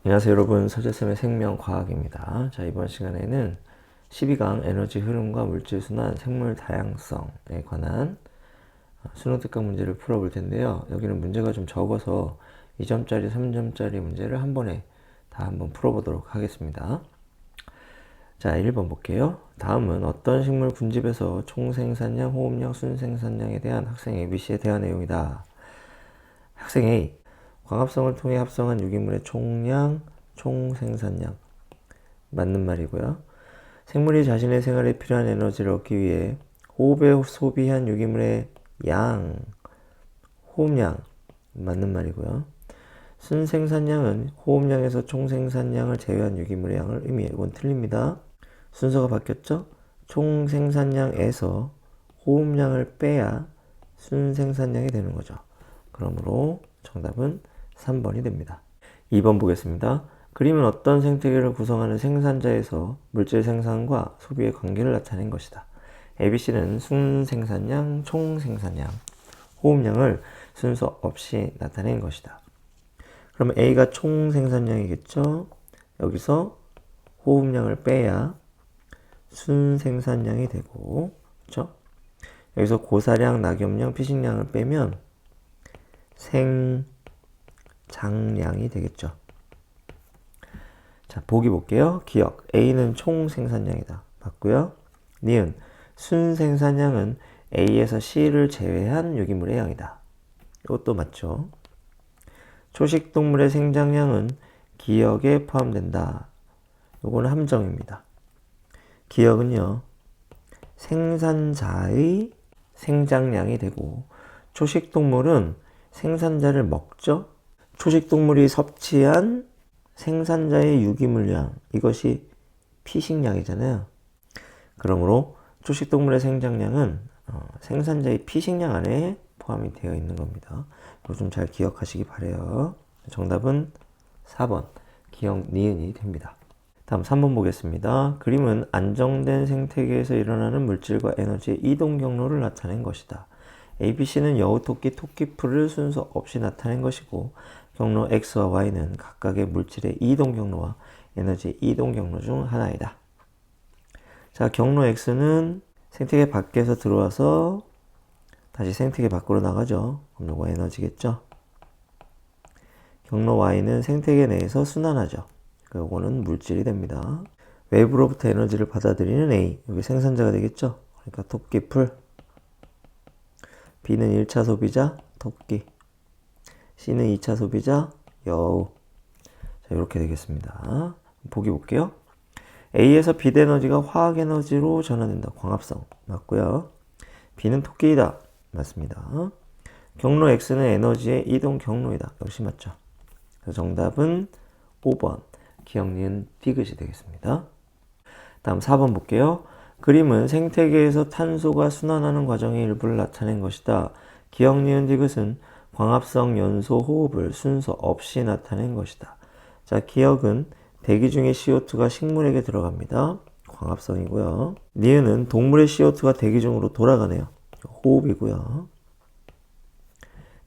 안녕하세요 여러분, 서재쌤의 생명과학입니다. 자, 이번 시간에는 12강 에너지 흐름과 물질순환, 생물 다양성에 관한 수능 특강 문제를 풀어볼 텐데요. 여기는 문제가 좀 적어서 2점짜리, 3점짜리 문제를 한 번에 다 한번 풀어보도록 하겠습니다. 자, 1번 볼게요. 다음은 어떤 식물 군집에서 총생산량, 호흡량, 순생산량에 대한 학생 ABC에 대한 내용이다. 학생 A, 광합성을 통해 합성한 유기물의 총량, 총생산량. 맞는 말이고요. 생물이 자신의 생활에 필요한 에너지를 얻기 위해 호흡에 소비한 유기물의 양, 호흡량. 맞는 말이고요. 순생산량은 호흡량에서 총생산량을 제외한 유기물의 양을 의미해. 이건 틀립니다. 순서가 바뀌었죠? 총생산량에서 호흡량을 빼야 순생산량이 되는 거죠. 그러므로 정답은 3번이 됩니다. 2번 보겠습니다. 그림은 어떤 생태계를 구성하는 생산자에서 물질 생산과 소비의 관계를 나타낸 것이다. ABC는 순생산량, 총생산량, 호흡량을 순서 없이 나타낸 것이다. 그러면 A가 총생산량이겠죠? 여기서 호흡량을 빼야 순생산량이 되고, 그렇죠? 여기서 고사량, 낙엽량, 피식량을 빼면 생장량이 되겠죠. 자, 보기 볼게요. 기억. A는 총 생산량이다. 맞고요. 니은. 순생산량은 A에서 C를 제외한 유기물의 양이다. 이것도 맞죠. 초식동물의 생장량은 기억에 포함된다. 이거는 함정입니다. 기억은요, 생산자의 생장량이 되고, 초식동물은 생산자를 먹죠. 초식동물이 섭취한 생산자의 유기물량, 이것이 피식량이잖아요. 그러므로 초식동물의 생장량은 생산자의 피식량 안에 포함이 되어 있는 겁니다. 이거 좀 잘 기억하시기 바래요. 정답은 4번 기억 니은이 됩니다. 다음 3번 보겠습니다. 그림은 안정된 생태계에서 일어나는 물질과 에너지의 이동 경로를 나타낸 것이다. ABC는 여우토끼, 토끼풀을 순서 없이 나타낸 것이고, 경로 X와 Y는 각각의 물질의 이동 경로와 에너지의 이동 경로 중 하나이다. 자, 경로 X는 생태계 밖에서 들어와서 다시 생태계 밖으로 나가죠. 그럼 이거 에너지겠죠. 경로 Y는 생태계 내에서 순환하죠. 이거는 물질이 됩니다. 외부로부터 에너지를 받아들이는 A, 여기 생산자가 되겠죠. 그러니까 토끼풀. B는 1차 소비자, 토끼. C는 2차 소비자, 여우. 자, 이렇게 되겠습니다. 보기 볼게요. A에서 빛 에너지가 화학 에너지로 전환된다. 광합성. 맞고요. B는 토끼이다. 맞습니다. 경로 X는 에너지의 이동 경로이다. 역시 맞죠. 그래서 정답은 5번. 기억, 니은, 디귿이 되겠습니다. 다음 4번 볼게요. 그림은 생태계에서 탄소가 순환하는 과정의 일부를 나타낸 것이다. 기억, 니은, 디귿은 광합성 연소 호흡을 순서 없이 나타낸 것이다. 자, 기억은 대기 중에 CO2가 식물에게 들어갑니다. 광합성이고요. 니은은 동물의 CO2가 대기 중으로 돌아가네요. 호흡이고요.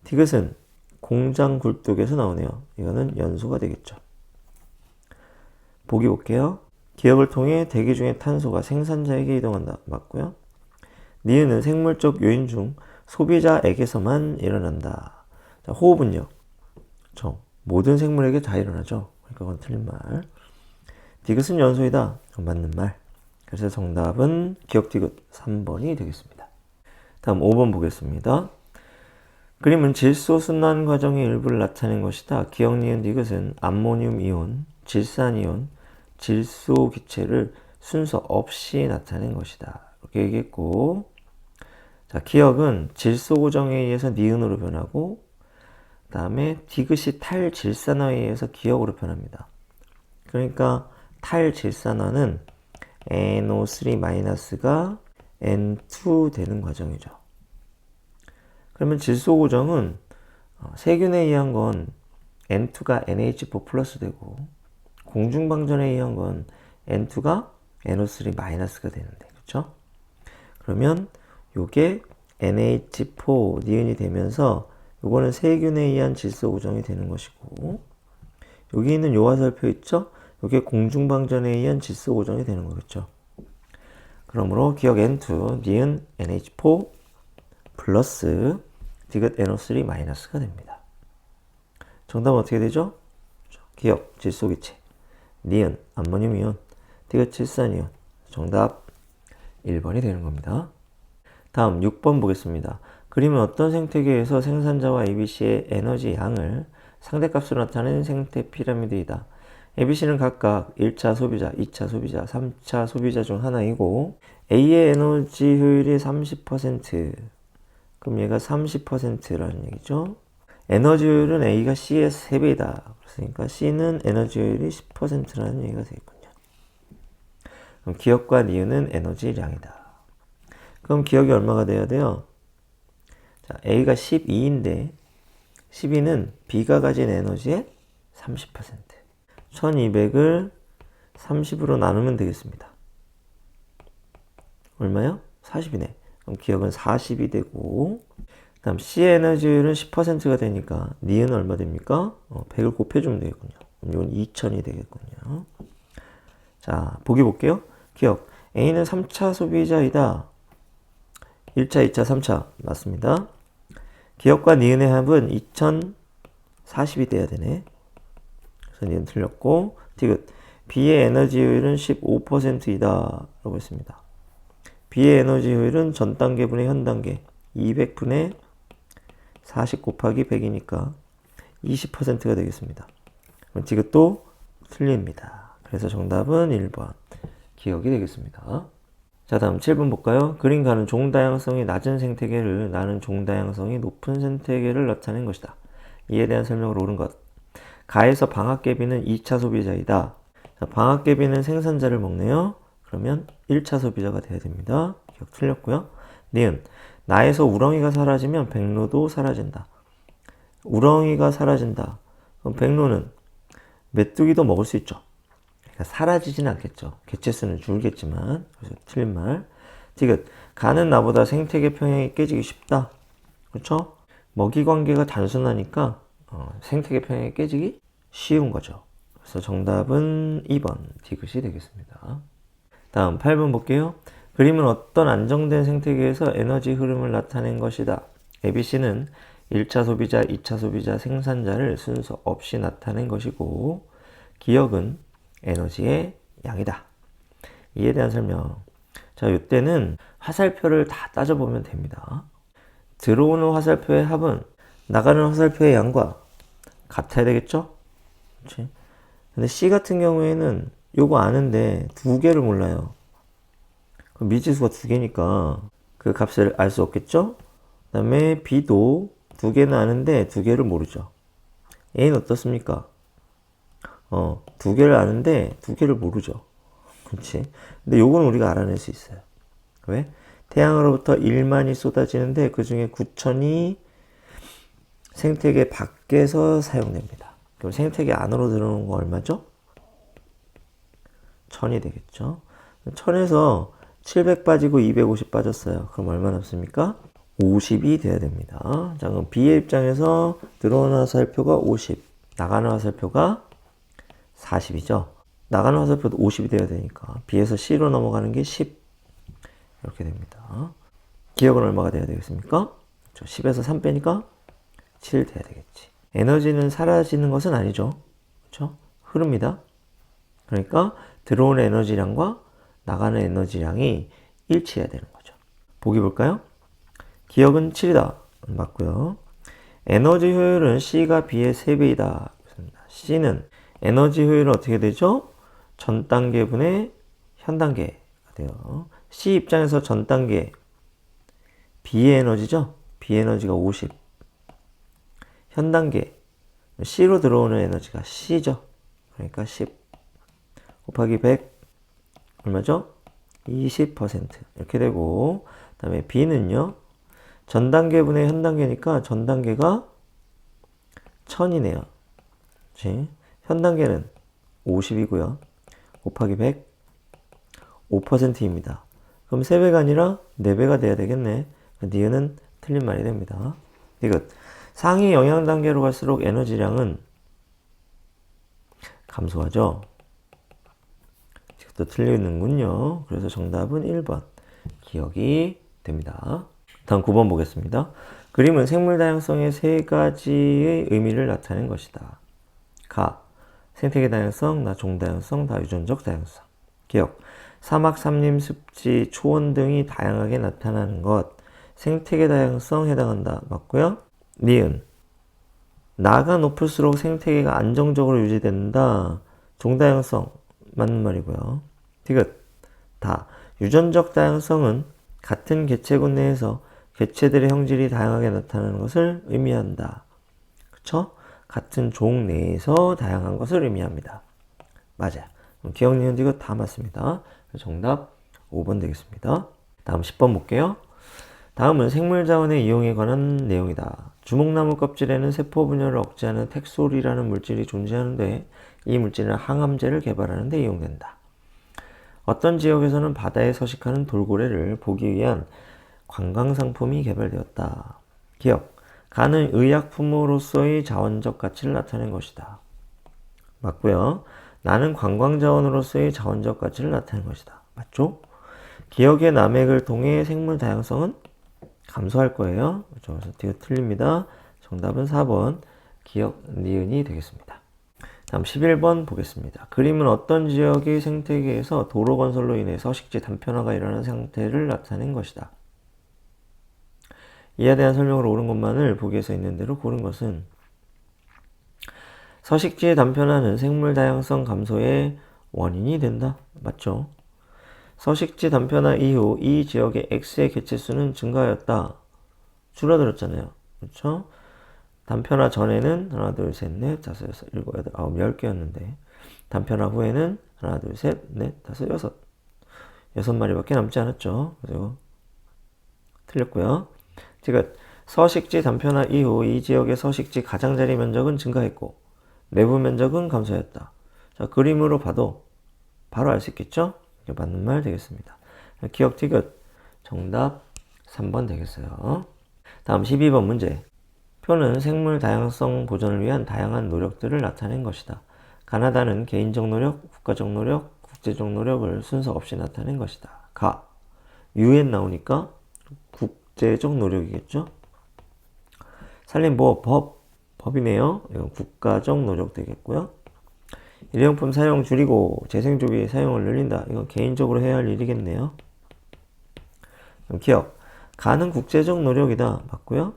디귿은 공장 굴뚝에서 나오네요. 이거는 연소가 되겠죠. 보기 볼게요. 기억을 통해 대기 중의 탄소가 생산자에게 이동한다. 맞고요. 니은은 생물적 요인 중 소비자에게서만 일어난다. 자, 호흡은요, 모든 생물에게 다 일어나죠. 그러니까 그건 틀린 말. 디귿은 연소이다. 맞는 말. 그래서 정답은 기억 디귿 3번이 되겠습니다. 다음 5번 보겠습니다. 그림은 질소 순환 과정의 일부를 나타낸 것이다. 기억, 니은, 디귿은 암모늄 이온, 질산 이온, 질소 기체를 순서 없이 나타낸 것이다. 이렇게 얘기했고, 자, 기억은 질소 고정에 의해서 니은으로 변하고, 그 다음에 디귿이 탈질산화에 의해서 기억으로 변합니다. 그러니까 탈질산화는 NO3-가 N2 되는 과정이죠. 그러면 질소 고정은 세균에 의한 건 N2가 NH4 플러스 되고, 공중방전에 의한 건 N2가 NO3-가 되는데, 그렇죠? 그러면 요게 NH4 니은이 되면서 요거는 세균에 의한 질소 고정이 되는 것이고, 여기 있는 요 화살표 있죠? 이게 공중방전에 의한 질소 고정이 되는 거겠죠. 그러므로 기억 N2, 니은 NH4 플러스 디귿 NO3 마이너스가 됩니다. 정답은 어떻게 되죠? 기억 질소기체, 니은 암모늄 이온, 디귿 칠산이온. 정답 1번이 되는 겁니다. 다음 6번 보겠습니다. 그림은 어떤 생태계에서 생산자와 ABC의 에너지 양을 상대값으로 나타낸 생태 피라미드이다. ABC는 각각 1차 소비자, 2차 소비자, 3차 소비자 중 하나이고 A의 에너지 효율이 30%, 그럼 얘가 30%라는 얘기죠. 에너지 효율은 A가 C의 3배이다. 그러니까 C는 에너지 효율이 10%라는 얘기가 되겠군요. 그럼 기억과 니은은 에너지량이다. 그럼 기억이 얼마가 돼야 돼요? 자, A가 12인데 12는 B가 가진 에너지의 30%. 1200을 30으로 나누면 되겠습니다. 얼마요? 40이네. 그럼 기억은 40이 되고, 다음 C의 에너지율은 10%가 되니까 니은 얼마 됩니까? 100을 곱해주면 되겠군요. 그럼 이건 2000이 되겠군요. 자, 보기 볼게요. 기억. A는 3차 소비자이다. 1차, 2차, 3차. 맞습니다. 기억과 니은의 합은 2040이 돼야 되네. 그래서 니은 틀렸고, 디귿. B의 에너지 효율은 15%이다. 라고 했습니다. B의 에너지 효율은 전 단계분의 현 단계 200분의 40 곱하기 100이니까 20%가 되겠습니다. 그럼 디귿도 틀립니다. 그래서 정답은 1번 기억이 되겠습니다. 자, 다음 7번 볼까요? 그림 가는 종다양성이 낮은 생태계를 나는 종다양성이 높은 생태계를 나타낸 것이다. 이에 대한 설명을 옳은 것. 가에서 방앗개비는 2차 소비자이다. 자, 방앗개비는 생산자를 먹네요. 그러면 1차 소비자가 돼야 됩니다. 기억 틀렸고요. 니은. 나에서 우렁이가 사라지면 백로도 사라진다. 우렁이가 사라진다. 그럼 백로는 메뚜기도 먹을 수 있죠. 그러니까 사라지진 않겠죠. 개체수는 줄겠지만. 그래서 틀린 말. 디귿. 가는 나보다 생태계 평형이 깨지기 쉽다. 그렇죠? 먹이 관계가 단순하니까 생태계 평형이 깨지기 쉬운 거죠. 그래서 정답은 2번 디귿이 되겠습니다. 다음 8번 볼게요. 그림은 어떤 안정된 생태계에서 에너지 흐름을 나타낸 것이다. ABC는 1차 소비자, 2차 소비자, 생산자를 순서 없이 나타낸 것이고 기억은 에너지의 양이다. 이에 대한 설명. 자, 이때는 화살표를 다 따져보면 됩니다. 들어오는 화살표의 합은 나가는 화살표의 양과 같아야 되겠죠? 그렇지? 근데 C 같은 경우에는 요거 아는데 두 개를 몰라요. 그럼 미지수가 두 개니까 그 값을 알 수 없겠죠? 그 다음에 B도 두 개는 아는데 두 개를 모르죠. A는 어떻습니까? 두 개를 아는데 두 개를 모르죠. 그렇지? 근데 요거는 우리가 알아낼 수 있어요. 왜? 태양으로부터 1만이 쏟아지는데 그 중에 9천이 생태계 밖에서 사용됩니다. 그럼 생태계 안으로 들어오는 거 얼마죠? 1000이 되겠죠. 1000에서 700 빠지고 250 빠졌어요. 그럼 얼마 남습니까? 50이 돼야 됩니다. 자, 그럼 B의 입장에서 들어오는 화살표가 50, 나가는 화살표가 40이죠. 나가는 화살표도 50이 돼야 되니까 B에서 C로 넘어가는 게 10 이렇게 됩니다. 기억은 얼마가 돼야 되겠습니까? 10에서 3 빼니까 7 돼야 되겠지. 에너지는 사라지는 것은 아니죠. 그렇죠? 흐릅니다. 그러니까 들어오는 에너지량과 나가는 에너지량이 일치해야 되는 거죠. 보기 볼까요? 기억은 7이다. 맞고요. 에너지 효율은 C가 B의 3배이다. C는 에너지 효율은 어떻게 되죠? 전 단계분의 현 단계가 돼요. C 입장에서 전 단계 B의 에너지죠? B 에너지가 50. 현 단계 C로 들어오는 에너지가 C죠. 그러니까 10 곱하기 100 얼마죠? 20% 이렇게 되고, 그 다음에 B는요 전 단계분의 현 단계니까 전 단계가 1000이네요. 그치? 현 단계는 50이고요. 곱하기 100 5%입니다. 그럼 3배가 아니라 4배가 돼야 되겠네. 니은은 틀린 말이 됩니다. 이것 상위 영양 단계로 갈수록 에너지량은 감소하죠. 또 틀리는군요. 그래서 정답은 1번 기억이 됩니다. 다음 9번 보겠습니다. 그림은 생물 다양성의 세 가지의 의미를 나타낸 것이다. 가, 생태계 다양성, 나 종다양성, 다 유전적 다양성. 기억, 사막, 산림, 습지, 초원 등이 다양하게 나타나는 것, 생태계 다양성 해당한다. 맞고요. 니은, 나가 높을수록 생태계가 안정적으로 유지된다. 종다양성 맞는 말이고요. 디귿, 다, 유전적 다양성은 같은 개체군 내에서 개체들의 형질이 다양하게 나타나는 것을 의미한다. 그쵸? 같은 종 내에서 다양한 것을 의미합니다. 맞아요. 기억, 니은, 디귿 다 맞습니다. 정답 5번 되겠습니다. 다음 10번 볼게요. 다음은 생물자원의 이용에 관한 내용이다. 주목나무 껍질에는 세포 분열을 억제하는 텍솔이라는 물질이 존재하는데 이 물질은 항암제를 개발하는 데 이용된다. 어떤 지역에서는 바다에 서식하는 돌고래를 보기 위한 관광상품이 개발되었다. 기억, 간은 의약품으로서의 자원적 가치를 나타낸 것이다. 맞고요. 나는 관광자원으로서의 자원적 가치를 나타낸 것이다. 맞죠? 기억의 남획을 통해 생물 다양성은 감소할 거예요. 그렇죠? 그래서 뒤가 틀립니다. 정답은 4번 기억 니은이 되겠습니다. 다음 11번 보겠습니다. 그림은 어떤 지역의 생태계에서 도로 건설로 인해 서식지 단편화가 일어나는 상태를 나타낸 것이다. 이에 대한 설명으로 옳은 것만을 보기에 서 있는 대로 고른 것은 서식지의 단편화는 생물 다양성 감소의 원인이 된다. 맞죠? 서식지 단편화 이후 이 지역의 X의 개체수는 증가하였다. 줄어들었잖아요. 그렇죠? 단편화 전에는 하나, 둘, 셋, 넷, 다섯, 여섯, 일곱, 여덟, 아홉, 10개였는데 단편화 후에는 하나, 둘, 셋, 넷, 다섯, 여섯. 6마리밖에 남지 않았죠. 그리고 틀렸고요. 지금 서식지 단편화 이후 이 지역의 서식지 가장자리 면적은 증가했고 내부 면적은 감소했다. 자, 그림으로 봐도 바로 알 수 있겠죠? 맞는 말 되겠습니다. 기억 티귿 정답 3번 되겠어요. 다음 12번 문제. 표는 생물 다양성 보존을 위한 다양한 노력들을 나타낸 것이다. 가나다는 개인적 노력, 국가적 노력, 국제적 노력을 순서 없이 나타낸 것이다. 가, UN 나오니까 국제적 노력이겠죠? 산림보호법, 법이네요. 이건 국가적 노력 되겠고요. 일회용품 사용 줄이고 재생조기 사용을 늘린다. 이건 개인적으로 해야 할 일이겠네요. 기억, 가는 국제적 노력이다. 맞고요.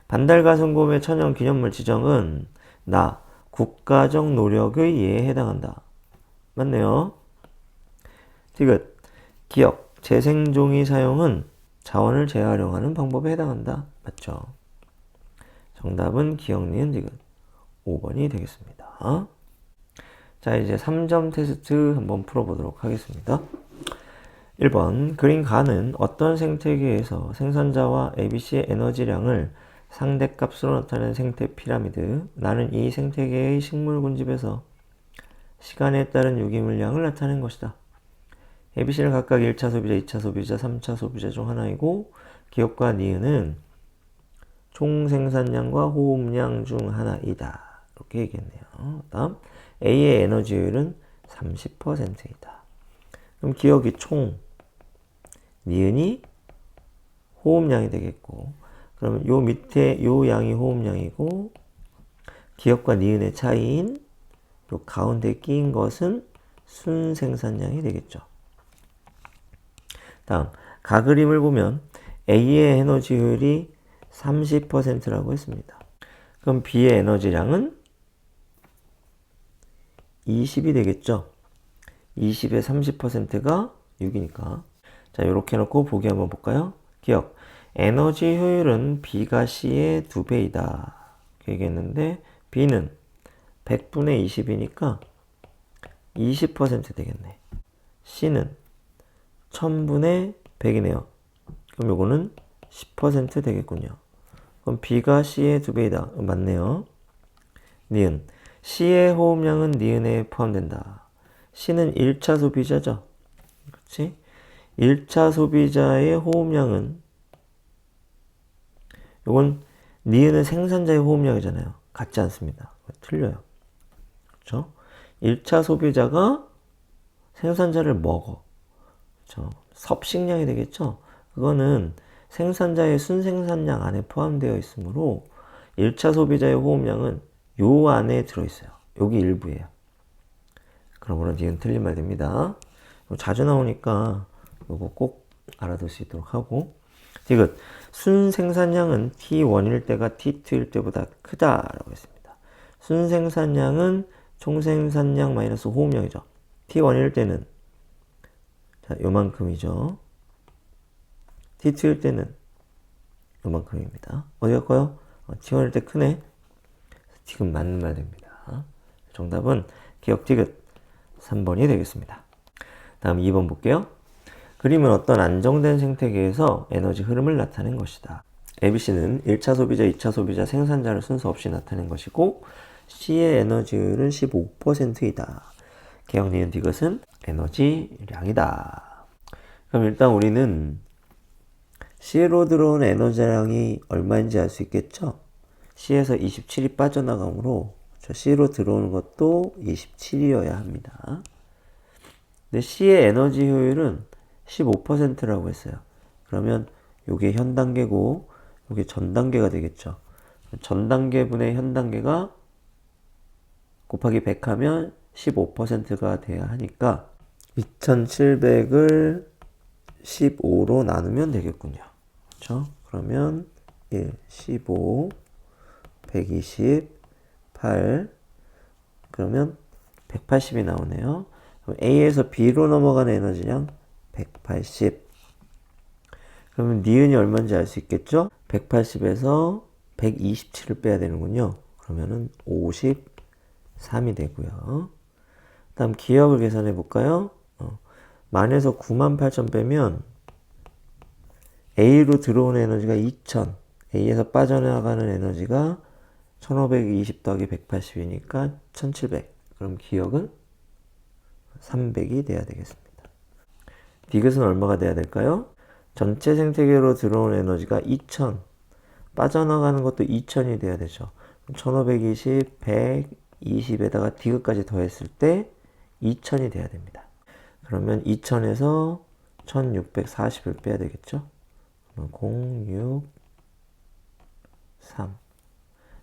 반달가슴곰의 천연 기념물 지정은 나, 국가적 노력의 예에 해당한다. 맞네요. 디귿, 기억, 재생종이 사용은 자원을 재활용하는 방법에 해당한다. 맞죠? 정답은 기억, 니은, 디귿 5번이 되겠습니다. 자, 이제 3점 테스트 한번 풀어보도록 하겠습니다. 1번, 그린 가는 어떤 생태계에서 생산자와 ABC의 에너지량을 상대값으로 나타낸 생태 피라미드. 나는 이 생태계의 식물 군집에서 시간에 따른 유기물량을 나타낸 것이다. ABC는 각각 1차 소비자, 2차 소비자, 3차 소비자 중 하나이고 기억과 니은은 총 생산량과 호흡량 중 하나이다. 이렇게 얘기했네요. 다음 A의 에너지율은 30%이다. 그럼 기억이 총, 니은이 호흡량이 되겠고, 그러면 요 밑에 요 양이 호흡량이고, 기억과 니은의 차이인 요 가운데 끼인 것은 순생산량이 되겠죠. 다음, 가그림을 보면 A의 에너지율이 30%라고 했습니다. 그럼 B의 에너지량은 20이 되겠죠. 20의 30%가 6이니까. 자, 이렇게 해놓고 보기 한번 볼까요? 기억. 에너지 효율은 B가 C의 2배이다. 얘기했는데 B는 100분의 20이니까 20% 되겠네. C는 1000분의 100이네요. 그럼 요거는 10% 되겠군요. 그럼 B가 C의 2배이다. 맞네요. 니은. C의 호흡량은 니은에 포함된다. C는 1차 소비자죠. 그렇지? 1차 소비자의 호흡량은 이건 니은은 생산자의 호흡량이잖아요. 같지 않습니다. 틀려요. 그렇죠? 1차 소비자가 생산자를 먹어. 그렇죠? 섭식량이 되겠죠? 그거는 생산자의 순생산량 안에 포함되어 있으므로 1차 소비자의 호흡량은 요 안에 들어있어요. 여기 일부예요. 그러므로 니은 틀린 말 됩니다. 자주 나오니까 이거 꼭 알아둘 수 있도록 하고, 디귿 순생산량은 T1일 때가 T2일 때보다 크다라고 했습니다. 순생산량은 총생산량 마이너스 호흡량이죠. T1일 때는 자, 요만큼이죠. T2일 때는 요만큼입니다. 어디 갈까요? T1일 때 크네. 디귿 맞는 말 됩니다. 정답은 기억 디귿 3번이 되겠습니다. 다음 2번 볼게요. 그림은 어떤 안정된 생태계에서 에너지 흐름을 나타낸 것이다. ABC는 1차 소비자, 2차 소비자, 생산자를 순서 없이 나타낸 것이고 C의 에너지율은 15%이다. 기억 니은 디귿은 에너지량이다. 그럼 일단 우리는 C로 들어온 에너지량이 얼마인지 알 수 있겠죠? C에서 27이 빠져나가므로 C로 들어오는 것도 27이어야 합니다. 근데 C의 에너지 효율은 15%라고 했어요. 그러면 이게 현 단계고 이게 전 단계가 되겠죠. 전 단계분의 현 단계가 곱하기 100 하면 15%가 돼야 하니까 2700을 15로 나누면 되겠군요. 그렇죠? 그러면 1, 15, 120, 8 그러면 180이 나오네요. 그럼 A에서 B로 넘어가는 에너지량 180. 그러면 니은이 얼마인지 알 수 있겠죠? 180에서 127을 빼야 되는군요. 그러면은 53이 되고요. 다음 기억을 계산해 볼까요? 만에서 98,000 빼면 A로 들어오는 에너지가 2000, A에서 빠져나가는 에너지가 1520 더하기 180이니까 1700. 그럼 기억은 300이 돼야 되겠습니다. 디귿은 얼마가 돼야 될까요? 전체 생태계로 들어온 에너지가 2000, 빠져나가는 것도 2000이 돼야 되죠. 1520, 120에다가 디귿까지 더했을 때 2000이 돼야 됩니다. 그러면 2000에서 1640을 빼야 되겠죠? 0, 6, 3,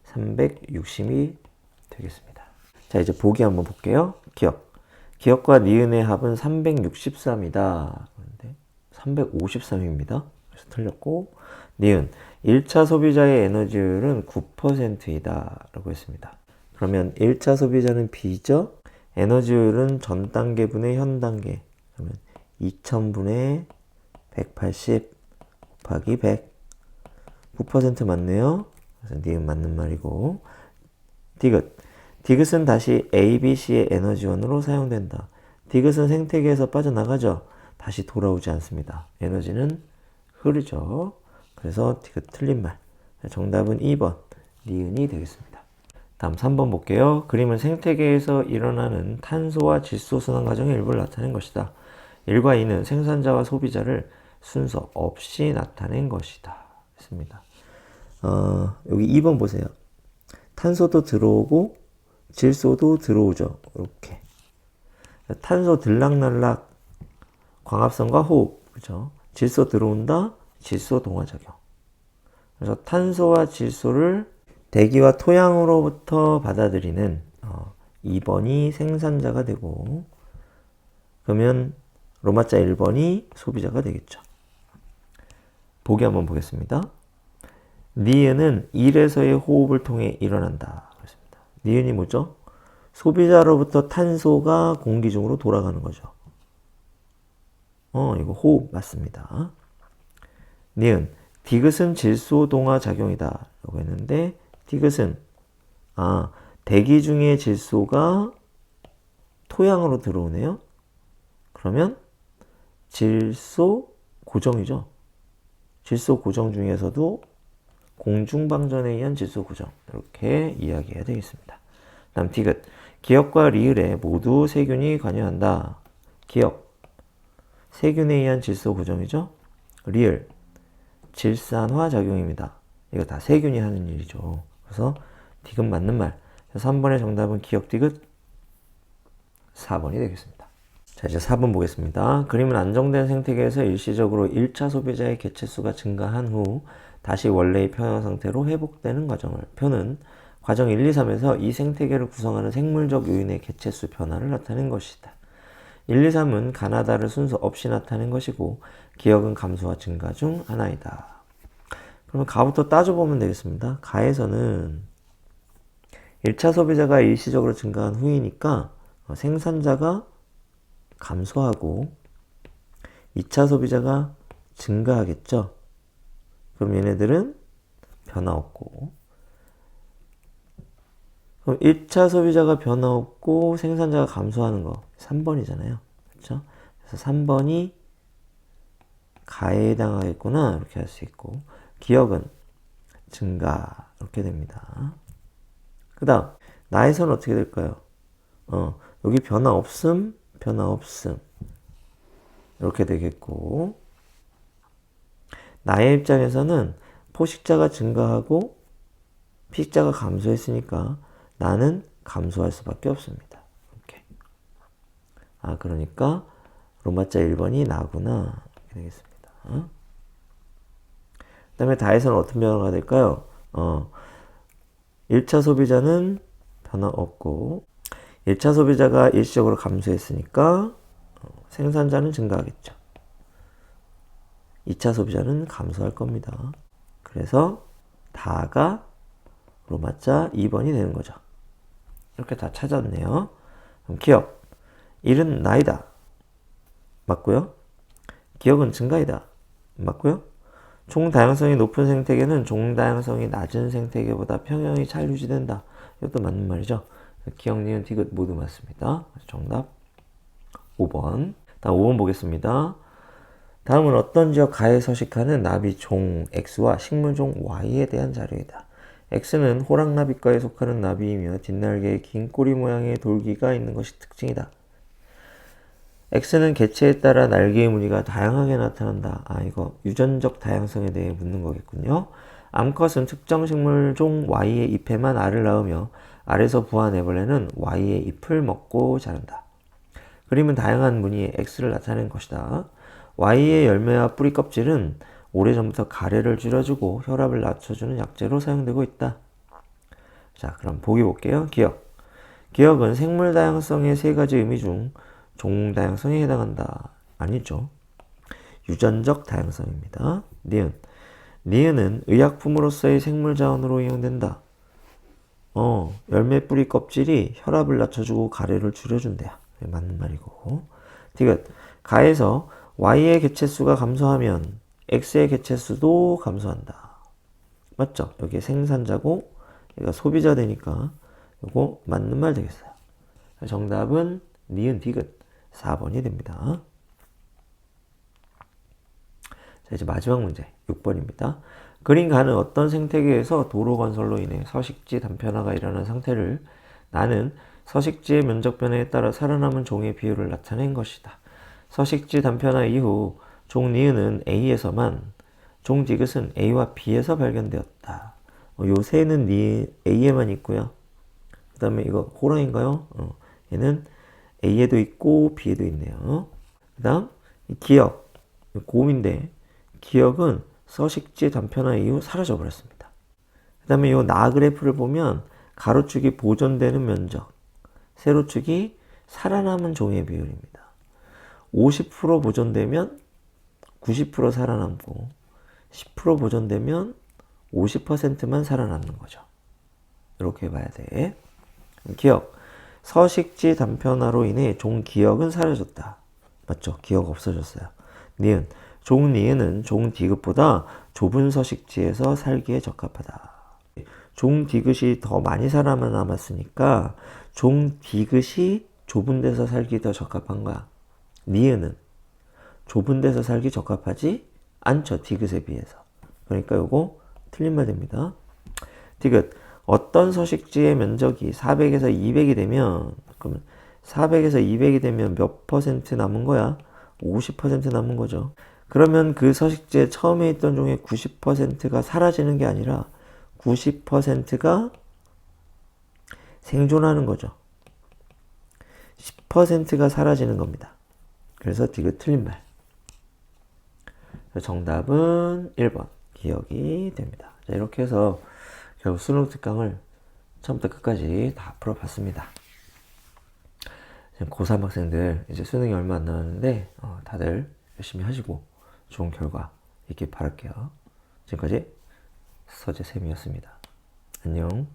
360이 되겠습니다. 자, 이제 보기 한번 볼게요. 기억. 기억과 니은의 합은 363이다. 그런데 353입니다. 그래서 틀렸고, 니은. 1차 소비자의 에너지율은 9%이다. 라고 했습니다. 그러면 1차 소비자는 B죠? 에너지율은 전 단계분의 현 단계. 그러면 2000분의 180 곱하기 100. 9% 맞네요. 그래서 니은 맞는 말이고. 디귿. 디귿은 다시 A, B, C의 에너지원으로 사용된다. 디귿은 생태계에서 빠져나가죠. 다시 돌아오지 않습니다. 에너지는 흐르죠. 그래서 디귿 틀린 말. 정답은 2번 니은이 되겠습니다. 다음 3번 볼게요. 그림은 생태계에서 일어나는 탄소와 질소 순환 과정의 일부를 나타낸 것이다. 1과 2는 생산자와 소비자를 순서 없이 나타낸 것이다. 했습니다. 여기 2번 보세요. 탄소도 들어오고 질소도 들어오죠. 이렇게. 탄소 들락날락, 광합성과 호흡. 그렇죠? 질소 들어온다, 질소 동화작용. 그래서 탄소와 질소를 대기와 토양으로부터 받아들이는 2번이 생산자가 되고, 그러면 로마자 1번이 소비자가 되겠죠. 보기 한번 보겠습니다. 니은은 1에서의 호흡을 통해 일어난다. 그렇습니다. 니은이 뭐죠? 소비자로부터 탄소가 공기 중으로 돌아가는 거죠. 이거 호흡 맞습니다. 니은, 디귿은 질소 동화 작용이다. 라고 했는데, 디귿은, 대기 중의 질소가 토양으로 들어오네요. 그러면 질소 고정이죠. 질소 고정 중에서도 공중방전에 의한 질소 고정. 이렇게 이야기해야 되겠습니다. 다음 디귿. 기억과 리을에 모두 세균이 관여한다. 기억. 세균에 의한 질소 고정이죠. 리을. 질산화 작용입니다. 이거 다 세균이 하는 일이죠. 그래서 디귿 맞는 말. 3번의 정답은 기억 디귿 4번이 되겠습니다. 자, 이제 4번 보겠습니다. 그림은 안정된 생태계에서 일시적으로 1차 소비자의 개체수가 증가한 후 다시 원래의 평형 상태로 회복되는 과정을, 표는 과정 1, 2, 3에서 이 생태계를 구성하는 생물적 요인의 개체수 변화를 나타낸 것이다. 1, 2, 3은 가나다를 순서 없이 나타낸 것이고 기억은 감소와 증가 중 하나이다. 그러면 가부터 따져보면 되겠습니다. 가에서는 1차 소비자가 일시적으로 증가한 후이니까 생산자가 감소하고 2차 소비자가 증가하겠죠. 그럼 얘네들은 변화 없고, 그럼 1차 소비자가 변화 없고 생산자가 감소하는 거 3번이잖아요. 그렇죠? 그래서 3번이 가에 해당하겠구나 이렇게 할 수 있고, 기억은 증가 이렇게 됩니다. 그 다음 나에서는 어떻게 될까요? 여기 변화 없음 이렇게 되겠고, 나의 입장에서는 포식자가 증가하고 피식자가 감소했으니까 나는 감소할 수밖에 없습니다. 이렇게. 그러니까 로마자 1번이 나구나 이렇게 되겠습니다. 그 다음에 다에서는 어떤 변화가 될까요? 1차 소비자는 변화 없고 1차 소비자가 일시적으로 감소했으니까 생산자는 증가하겠죠. 2차 소비자는 감소할 겁니다. 그래서 다가 로마자 2번이 되는 거죠. 이렇게 다 찾았네요. 그럼 기억, 1은 나이다. 맞고요. 기억은 증가이다. 맞고요. 종다양성이 높은 생태계는 종다양성이 낮은 생태계보다 평형이 잘 유지된다. 이것도 맞는 말이죠. 기억, 니은, 디귿 모두 맞습니다. 정답 5번. 다음 5번 보겠습니다. 다음은 어떤 지역 가에 서식하는 나비 종 X와 식물종 Y에 대한 자료이다. X는 호랑나비과에 속하는 나비이며 뒷날개에 긴 꼬리 모양의 돌기가 있는 것이 특징이다. X는 개체에 따라 날개의 무늬가 다양하게 나타난다. 이거 유전적 다양성에 대해 묻는 거겠군요. 암컷은 특정 식물종 Y의 잎에만 알을 낳으며 알에서 부화한 애벌레는 Y의 잎을 먹고 자란다. 그림은 다양한 무늬의 X를 나타낸 것이다. Y의 열매와 뿌리 껍질은 오래전부터 가래를 줄여주고 혈압을 낮춰주는 약재로 사용되고 있다. 자, 그럼 보기 볼게요. 기억. 기억은 생물 다양성의 세 가지 의미 중 종 다양성에 해당한다. 아니죠. 유전적 다양성입니다. 니은. 니은은 의약품으로서의 생물 자원으로 이용된다. 열매 뿌리 껍질이 혈압을 낮춰주고 가래를 줄여준대요. 맞는 말이고. 디귿. 가에서 Y의 개체수가 감소하면 X의 개체수도 감소한다. 맞죠? 여기 생산자고 얘가 소비자 되니까 이거 맞는 말 되겠어요. 정답은 니은 디귿 4번이 됩니다. 자, 이제 마지막 문제 6번입니다. 그린 가는 어떤 생태계에서 도로 건설로 인해 서식지 단편화가 일어난 상태를 나는 서식지의 면적 변화에 따라 살아남은 종의 비율을 나타낸 것이다. 서식지 단편화 이후 종 니은은 A에서만, 종 디귿은 A와 B에서 발견되었다. 요 새는 A에만 있고요. 그 다음에 이거 호랑인가요? 얘는 A에도 있고 B에도 있네요. 그 다음 기억, 고음인데 기억은 서식지 단편화 이후 사라져 버렸습니다. 그 다음에 요 나 그래프를 보면 가로축이 보존되는 면적, 세로축이 살아남은 종의 비율입니다. 50% 보존되면 90% 살아남고 10% 보존되면 50%만 살아남는 거죠. 이렇게 봐야 돼. 기억. 서식지 단편화로 인해 종 기억은 사라졌다. 맞죠? 기억 없어졌어요. 니은. 종 니은은 종 디귿보다 좁은 서식지에서 살기에 적합하다. 종 디귿이 더 많이 살아남았으니까 종 디귿이 좁은 데서 살기 더 적합한 거야. 니은은 좁은 데서 살기 적합하지 않죠. 디귿에 비해서. 그러니까 요거 틀린 말 됩니다. 디귿. 어떤 서식지의 면적이 400에서 200이 되면, 그러면 400에서 200이 되면 몇 퍼센트 남은 거야? 50% 남은 거죠. 그러면 그 서식지에 처음에 있던 종의 90%가 사라지는 게 아니라 90%가 생존하는 거죠. 10%가 사라지는 겁니다. 그래서 디귿 틀린 말. 정답은 1번 기억이 됩니다. 자, 이렇게 해서 결국 수능 특강을 처음부터 끝까지 다 풀어봤습니다. 지금 고3 학생들 이제 수능이 얼마 안 남았는데 다들 열심히 하시고 좋은 결과 있길 바랄게요. 지금까지 서재쌤이었습니다. 안녕.